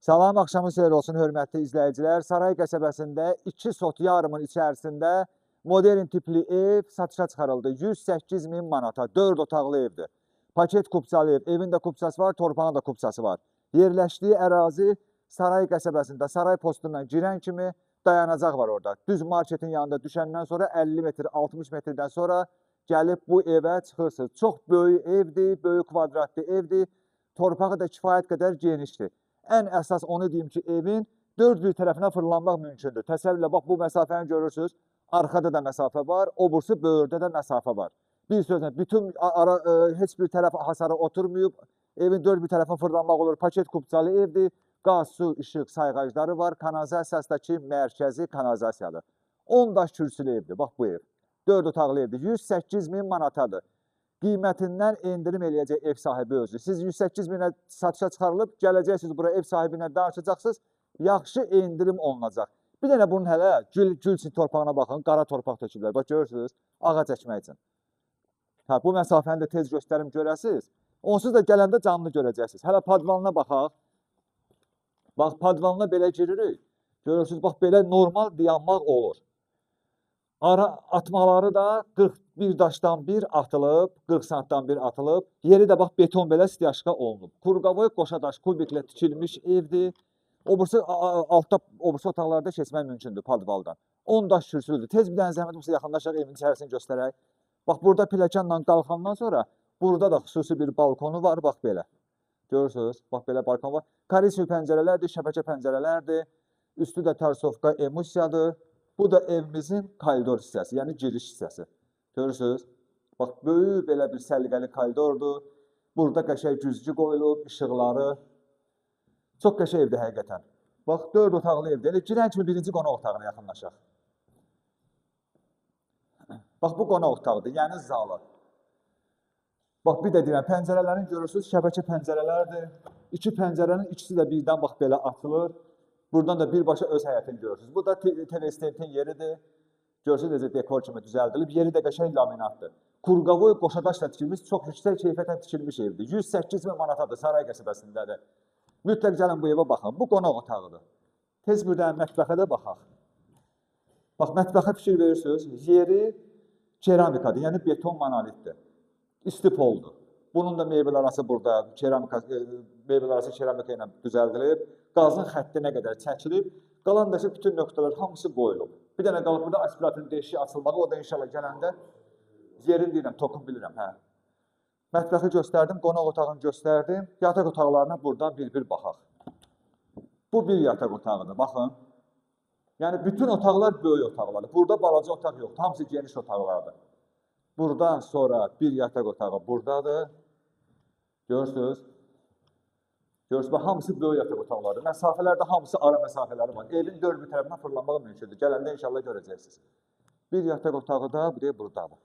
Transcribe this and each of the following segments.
Salam, axşamınız xeyir olsun, hörmətli izləyicilər. Saray qəsəbəsində 2 sot yarımın içərisində modern tipli ev satışa çıxarıldı. 108 min manata, 4 otaqlı evdir. Paket kupçalı ev, evin də kupçası var, torpağın da kupçası var. Yerləşdiyi ərazi Saray qəsəbəsində, Saray postundan girən kimi dayanacaq var orada. Düz marketin yanında düşəndən sonra 50 metr, 60 metrdən sonra gəlib bu evə çıxırsınız. Çox böyük evdir, böyük kvadratlı evdir. Torpağı da kifayət qədər genişdir. Ən əsas onu deyim ki, evin 4 bir tərəfinə fırlanmaq mümkündür. Təsəvvürlə, bax, bu məsafəni görürsünüz. Arxada da məsafə var, o bursu böyürdə də məsafə var. Bir sözlə, bütün heç bir tərəf hasara oturmayıb, evin 4 bir tərəfinə fırlanmaq olur. Paket kupçalı evdir, qaz, su, işıq, sayğacları var. Kanalizasiyasındakı mərkəzi kanalizasiyadır. 10 daş kürsülü evdir, bax bu ev. 4 otaqlı evdir, 108 min manatadır. Qiymətindən endirim eləyəcək ev sahibi özü. Siz 108 minə satışa çıxarılıb, gələcəksiniz bura ev sahibinə danışacaqsınız, yaxşı endirim olunacaq. Bir dənə bunun hələ gülçin torpağına baxın, qara torpaq töküblər. Bax, görürsünüz, ağac əkmək üçün. Bu məsafəni də tez göstərim görəsiniz. Onsuz da gələndə canlı görəcəksiniz. Hələ padvalına baxaq. Bax, padvalına belə giririk. Görürsünüz, bax, belə normal dayanmaq olur. Ara atmaları da 41 daşdan bir atılıb, 40 santdan bir atılıb. Yeri də bax beton belə stiyaşka olunub. Kurqavoy qoşa daş kubiklə tikilmiş evdir. Obursu altda obursu otaqlarda keçmək mümkündür padvaldan. 10 daş kürsülüdür. Tez bir dənə zəhmət olsa yaxınlaşaq evin içərisini göstərək. Bax burada pilləkənlə qalxandan sonra burada da xüsusi bir balkonu var, bax belə. Görürsünüz? Bax belə balkon var. Korisiv pəncərələrdir, şəbəkə pəncərələrdir. Üstü də tarsovka emulsiyadır. Bu da evimizin koridor hissəsi, yəni giriş hissəsi. Görürsünüz? Bax, böyük belə bir səliqəli koridordur. Burada qəşəng güzgü qoyulub, işıqları. Çox qəşəng evdir həqiqətən. Bax, 4 otaqlı evdir. Elə girən kimi birinci qonaq otağına yaxınlaşaq. Bax, bu qonaq otağıdır, yəni zalı. Bax, bir də deyirəm, pəncərələrini görürsünüz, şəbəkə pəncərələrdir. İki pəncərənin ikisi də birdən bax belə açılır. Buradan da birbaşa öz həyətini görürsünüz. Bu da TV Stentin yeridir. Görürsünüz, necə dekor kimi düzəldilib. Yeri də qəşəng laminatdır. Kurqavoy qoşadaşla tikilmiş, çox yüksək keyfiyyətlə tikilmiş evdir. 108 min manatadır, Saray qəsəbəsindədir. Mütləq gəlin bu evə baxın. Bu qonaq otağıdır. Tez bir dənə mətbəxə də baxaq. Bax, mətbəxə fikir verirsiniz. Yeri keramikadır, yəni beton monolitdir. İstipoldur. Bunun da mebel arası burada, mebel arası keramika ilə düzəldilib. Qazın xətti nə qədər çəkilib. Qalan da bütün nöqtələr hamısı qoyulub. Bir dənə qalıb burada aspiratın deşiyi açılmağı, o da inşallah gələndə yerin deyirəm, toxum bilirəm. Mətbəxi göstərdim, qonaq otağını göstərdim. Yataq otaqlarına buradan bir-bir baxaq. Bu bir yataq otağıdır, baxın. Yəni, bütün otaqlar böyük otaqlardır. Burada balaca otaq yoxdur, hamısı geniş otaqlardır. Buradan sonra bir yataq otağı buradadır. Görürsünüz? Görürsünüz, hamısı böyük yataq otaqlardır. Məsafələrdə hamısı ara məsafələri var. Evin 4 bir tərəfindən fırlanmağı mümkündür. Gələndə inşallah görəcəksiniz. Bir yataq otağı da buradadır.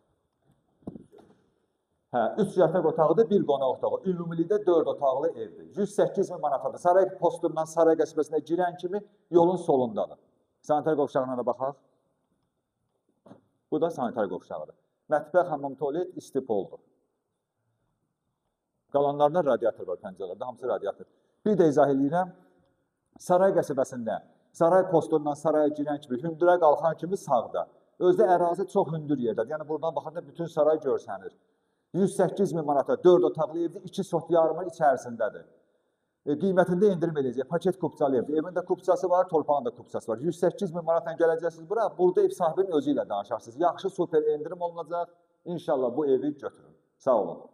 3 yataq otağıdır, bir qonaq otağı. Ümumilikdə 4 otaqlı evdir. 108 min manatadır. Saray postundan Saray qəsəbəsinə girən kimi yolun solundadır. Sanitar qovşağına da baxaq. Bu da sanitar qovşağıdır. Mətbəx, hamam, tualet, istipoldur. Qalanlarında radiator var pəncərələrdə, hamısı radiator. Bir də izah edirəm, Saray qəsəbəsində, Saray postundan Saraya girən kimi, hündürə qalxan kimi sağda. Özdə ərazi çox hündür yerdədir. Yəni, buradan baxanda bütün saray görsənir. 108 min manata 4 otaqlı evdir, 2 sot yarımın içərisindədir. Qiymətində endirim edəcək, paket kupçalı evdir. Evin də kupçası var, torpağın da kupçası var. 108 min manatla gələcəksiniz bura, burada ev sahibinin özü ilə danışarsınız. Yaxşı, super endirim olunacaq. İnşallah bu evi götürün. Sağ olun.